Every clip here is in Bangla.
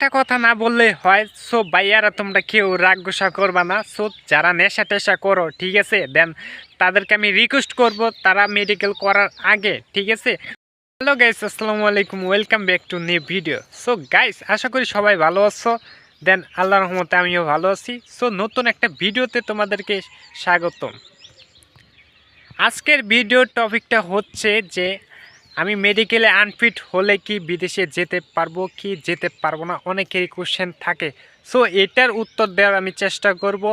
একটা কথা না বললে হয়। সো ভাইয়ারা তোমরা কেউ রাগ গোসা করবা না। সো যারা নেশা টেশা করো, ঠিক আছে, দেন তাদেরকে আমি রিকোয়েস্ট করব তারা মেডিকেল করার আগে, ঠিক আছে। হ্যালো গাইস, আসসালামু আলাইকুম, welcome back to new video. So guys, আশা করি সবাই ভালো আছো। দেন আল্লাহর রহমতে আমিও ভালো আছি। সো নতুন একটা ভিডিওতে তোমাদেরকে স্বাগতম। আজকের ভিডিওর টপিকটা হচ্ছে যে আমি মেডিকেলে আনফিট হলে কি বিদেশে যেতে পারবো কি যেতে পারবো না, অনেকেরই কোশ্চেন থাকে। সো এটার উত্তর দেওয়ার আমি চেষ্টা করব,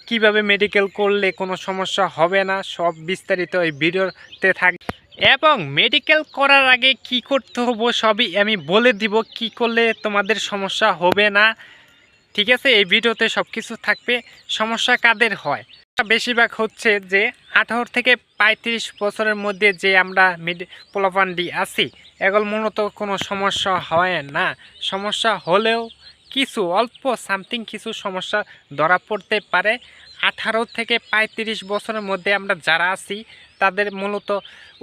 কিভাবে মেডিকেল করলে কোনো সমস্যা হবে না, সব বিস্তারিত এই ভিডিওতে থাকবে। এবং মেডিকেল করার আগে কি করতে হবে সবই আমি বলে দিব, কি করলে তোমাদের সমস্যা হবে না, ঠিক আছে। এই ভিডিওতে সব কিছু থাকবে। সমস্যা কাদের হয়? বেশিরভাগ হচ্ছে যে 18 থেকে 35 বছরের মধ্যে যে আমরা পোলাপান্ডি আছি, এগুলো মূলত কোনো সমস্যা হয় না। সমস্যা হলেও কিছু অল্প সামথিং কিছু সমস্যা ধরা পড়তে পারে। 18 থেকে 35 বছরের মধ্যে আমরা যারা আছি তাদের মূলত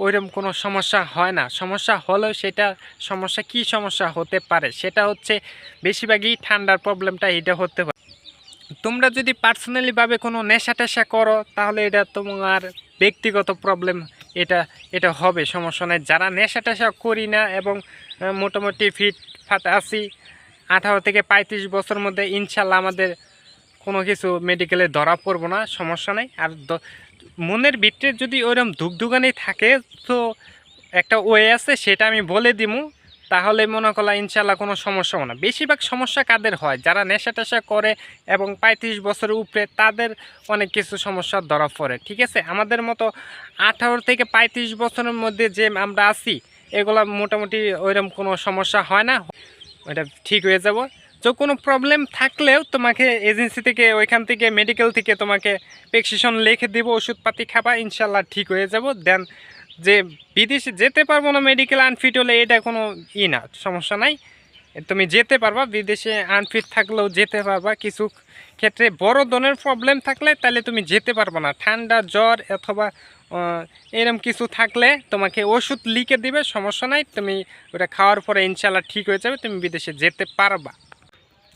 ওইরকম কোনো সমস্যা হয় না। সমস্যা হলেও সেটা সমস্যা কি সমস্যা হতে পারে সেটা হচ্ছে বেশিরভাগই ঠান্ডার প্রবলেমটা এটা হতে পারে। তোমরা যদি পার্সোনালিভাবে কোনো নেশা টেশা করো তাহলে এটা তোমার ব্যক্তিগত প্রবলেম, এটা এটা হবে, সমস্যা নেই। যারা নেশা টেশা করি না এবং মোটামুটি ফিট ফাট আছি 18 থেকে 35 বছরের মধ্যে, ইনশাল্লাহ আমাদের কোনো কিছু মেডিকেলে ধরা পড়বো না, সমস্যা নেই। আর মনের ভিতরে যদি ওইরকম ধুকধুকানি থাকে তো একটা ওয়ে আছে, সেটা আমি বলে দিমু, তাহলে মনে করলা ইনশাল্লাহ কোনো সমস্যা হবে না। বেশিরভাগ সমস্যা কাদের হয়? যারা নেশা টেশা করে এবং 35 বছরের উপরে, তাদের অনেক কিছু সমস্যা ধরা পড়ে, ঠিক আছে। আমাদের মতো 18 থেকে 35 বছরের মধ্যে যে আমরা আছি, এগুলো মোটামুটি ওইরকম কোনো সমস্যা হয় না, ওইটা ঠিক হয়ে যাব। তো কোনো প্রবলেম থাকলেও তোমাকে এজেন্সি থেকে, ওইখান থেকে মেডিকেল থেকে তোমাকে প্রেসক্রিপশন লিখে দেব, ওষুধপাতি খাবা, ইনশাল্লাহ ঠিক হয়ে যাব। দেন যে বিদেশে যেতে পারবো না মেডিকেল আনফিট হলে, এটা কোনো না, সমস্যা নাই, তুমি যেতে পারবা। বিদেশে আনফিট থাকলেও যেতে পারবা। কিছু ক্ষেত্রে বড় ধরনের প্রবলেম থাকলে তাহলে তুমি যেতে পারবা না। ঠান্ডা জ্বর অথবা এরকম কিছু থাকলে তোমাকে ওষুধ লিখে দিবে, সমস্যা নাই, তুমি ওটা খাওয়ার পরে ইনশাল্লাহ ঠিক হয়ে যাবে, তুমি বিদেশে যেতে পারবা।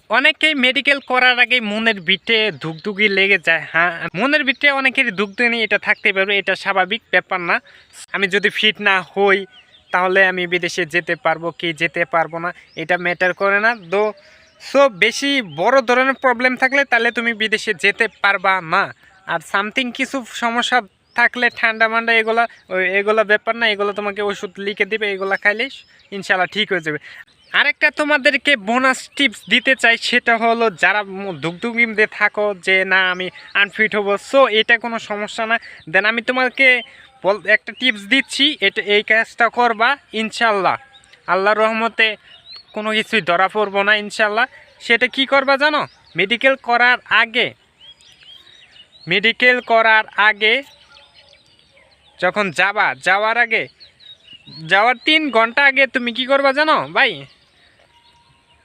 অনেকেই মেডিকেল করার আগে মনের ভিতরে ধুকধুকি লেগে যায়। হ্যাঁ, মনের ভিতরে অনেকেরই ধুকধুকি এটা থাকতে পারবে, এটা স্বাভাবিক ব্যাপার না। আমি যদি ফিট না হই তাহলে আমি বিদেশে যেতে পারবো কি যেতে পারবো না, এটা ম্যাটার করে না। সো বেশি বড় ধরনের প্রবলেম থাকলে তাহলে তুমি বিদেশে যেতে পারবা না। আর সামথিং কিছু সমস্যা থাকলে ঠান্ডা মান্ডা এগুলা ব্যাপার না, এগুলো তোমাকে ওষুধ লিখে দিবে, এগুলা খাইলে ইনশাল্লাহ ঠিক হয়ে যাবে। আরেকটা তোমাদেরকে বোনাস টিপস দিতে চাই, সেটা হলো যারা ধুকধুকিতে থাকো যে না আমি আনফিট হব, সো এটা কোনো সমস্যা না। দেন আমি তোমাকে একটা টিপস দিচ্ছি, এই কাজটা করবা, ইনশাল্লাহ আল্লাহর রহমতে কোনো কিছুই ধরা পড়বো না ইনশাল্লাহ। সেটা কি করবা জানো? মেডিকেল করার আগে যখন যাওয়ার আগে, যাওয়ার 3 ঘন্টা আগে তুমি কি করবা জানো ভাই?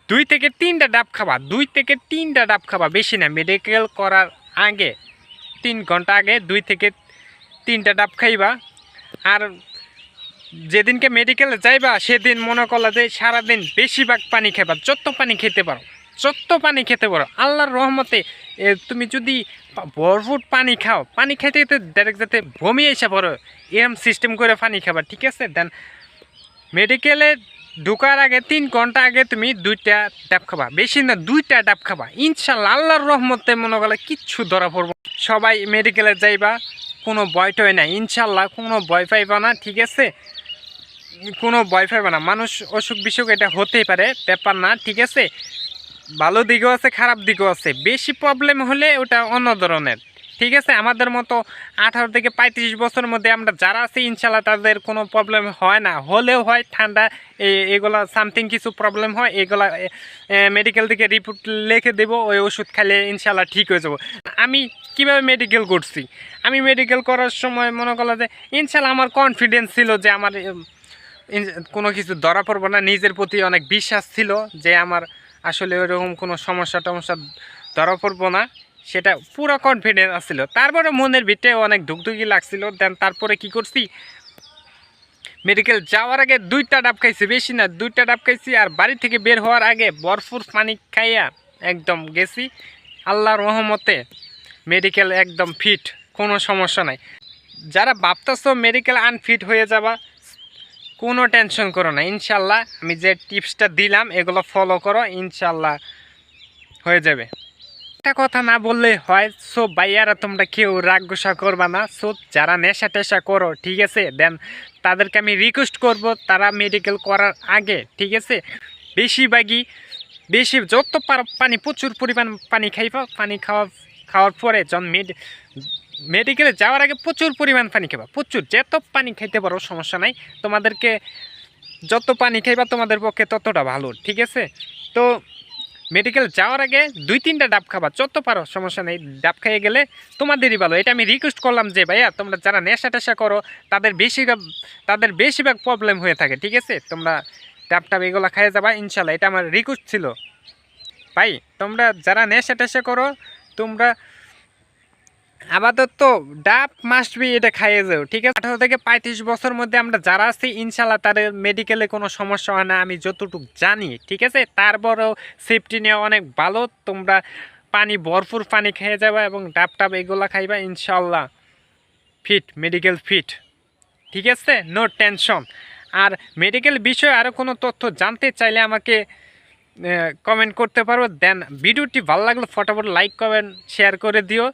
2 থেকে 3টা ডাব খাবা, 2 থেকে 3টা ডাব খাবা, বেশি না। মেডিকেল করার আগে 3 ঘন্টা আগে 2 থেকে 3টা ডাব খাইবা। আর যেদিনকে মেডিকেলে যাইবা সেদিন মনে করলা যে সারাদিন বেশিরভাগ পানি খাইবা, যত পানি খেতে পারো, আল্লাহর রহমতে তুমি যদি ভরপুর পানি খাও, পানি খাইতে খেতে ডাইরেক্ট যাতে বমি এসে পড়ো, এরম সিস্টেম করে পানি খাবা, ঠিক আছে। দেন মেডিকেলে ঢোকার আগে 3 ঘন্টা আগে তুমি 2টা ডাব খাবা, বেশি না 2টা ডাব খাবা, ইনশাল্লাহ আল্লাহর রহমতে মনে করলে কিচ্ছু ধরা পড়বো। সবাই মেডিকেলে যাইবা, কোনো ভয় টয় না, ইনশাল্লাহ কোনো ভয় পাইবা না, ঠিক আছে, কোনো ভয় পাইবা না। মানুষ অসুখ বিসুখ এটা হতেই পারে, ব্যাপার না, ঠিক আছে। ভালো দিকও আছে খারাপ দিকও আছে, বেশি প্রবলেম হলে ওটা অন্য ধরনের, ঠিক আছে। আমাদের মতো 18 থেকে 35 বছরের মধ্যে আমরা যারা আছি ইনশাল্লাহ তাদের কোনো প্রবলেম হয় না, হলেও হয় ঠান্ডা এগুলা সামথিং কিছু প্রবলেম হয়, এগুলা মেডিকেল থেকে রিপোর্ট লিখে দেবো, ওই ওষুধ খাইলে ইনশাল্লাহ ঠিক হয়ে যাবো। আমি কিভাবে মেডিকেল করছি? আমি মেডিকেল করার সময় মনে করলাম যে ইনশাল্লাহ আমার কনফিডেন্স ছিল যে আমার কোনো কিছু ধরা পড়বো না, নিজের প্রতি অনেক বিশ্বাস ছিল যে আমার আসলে ওইরকম কোনো সমস্যা টমস্যা ধরা পড়বো না, সেটা পুরো কনফিডেন্স আসছিল। তারপরে মনের ভিতরে অনেক ধুকধুকি লাগছিল। দেন তারপরে কি করছি, মেডিকেল যাওয়ার আগে 2টা ডাব খাইছি, বেশি না 2টা ডাব খাইছি। আর বাড়ি থেকে বের হওয়ার আগে ভরপুর পানি খাইয়া একদম গেছি। আল্লাহর রহমতে মেডিকেল একদম ফিট, কোনো সমস্যা নাই। যারা ভাবতেছো মেডিকেল আনফিট হয়ে যাবা, কোনো টেনশন করো না, ইনশাল্লাহ আমি যে টিপসটা দিলাম এগুলো ফলো করো, ইনশাল্লাহ হয়ে যাবে। একটা কথা না বললেই হয়। সো ভাইয়ারা তোমরা কেউ রাগ গোসা করবা না। সো যারা নেশা টেশা করো, ঠিক আছে, দেন তাদেরকে আমি রিকোয়েস্ট করব তারা মেডিকেল করার আগে, ঠিক আছে, বেশি যত পারো পানি, প্রচুর পরিমাণ পানি খাইবা। পানি খাওয়ার পরে যখন মেডিকেলে যাওয়ার আগে প্রচুর পরিমাণ পানি খাবা, প্রচুর, যত পানি খাইতে পারো সমস্যা নাই। তোমাদেরকে যত পানি খাইবা তোমাদের পক্ষে ততটা ভালো, ঠিক আছে। তো মেডিকেল যাওয়ার আগে 2-3টা ডাব খাবা, যত পারো সমস্যা নেই। ডাব খাইয়ে গেলে তোমাদেরই ভালো। এটা আমি রিকোয়েস্ট করলাম যে ভাইয়া তোমরা যারা নেশা টেশা করো তাদের বেশিরভাগ প্রবলেম হয়ে থাকে, ঠিক আছে। তোমরা ডাব টাব এগুলো খাইয়ে যাবা ইনশাল্লাহ, এটা আমার রিকোয়েস্ট ছিল ভাই। তোমরা যারা নেশা টেশা করো তোমরা আপাতত ডাব মাস্ট বি, এটা খাইয়ে যাও, ঠিক আছে। 18 থেকে 35 বছর মধ্যে আমরা যারা আছি ইনশাল্লাহ তাদের মেডিকেলে কোনো সমস্যা হয় না, আমি যতটুকু জানি, ঠিক আছে। তারপরেও সেফটি নেওয়া অনেক ভালো। তোমরা পানি, ভরপুর পানি খেয়ে যাবা এবং ডাব টাব এগুলো খাইবা, ইনশাল্লাহ ফিট, মেডিকেল ফিট, ঠিক আছে, নো টেনশন। আর মেডিকেল বিষয়ে আরও কোনো তথ্য জানতে চাইলে আমাকে কমেন্ট করতে পারো। দেন ভিডিওটি ভালো লাগলে ফটাফট লাইক, কমেন্ট, শেয়ার করে দিও।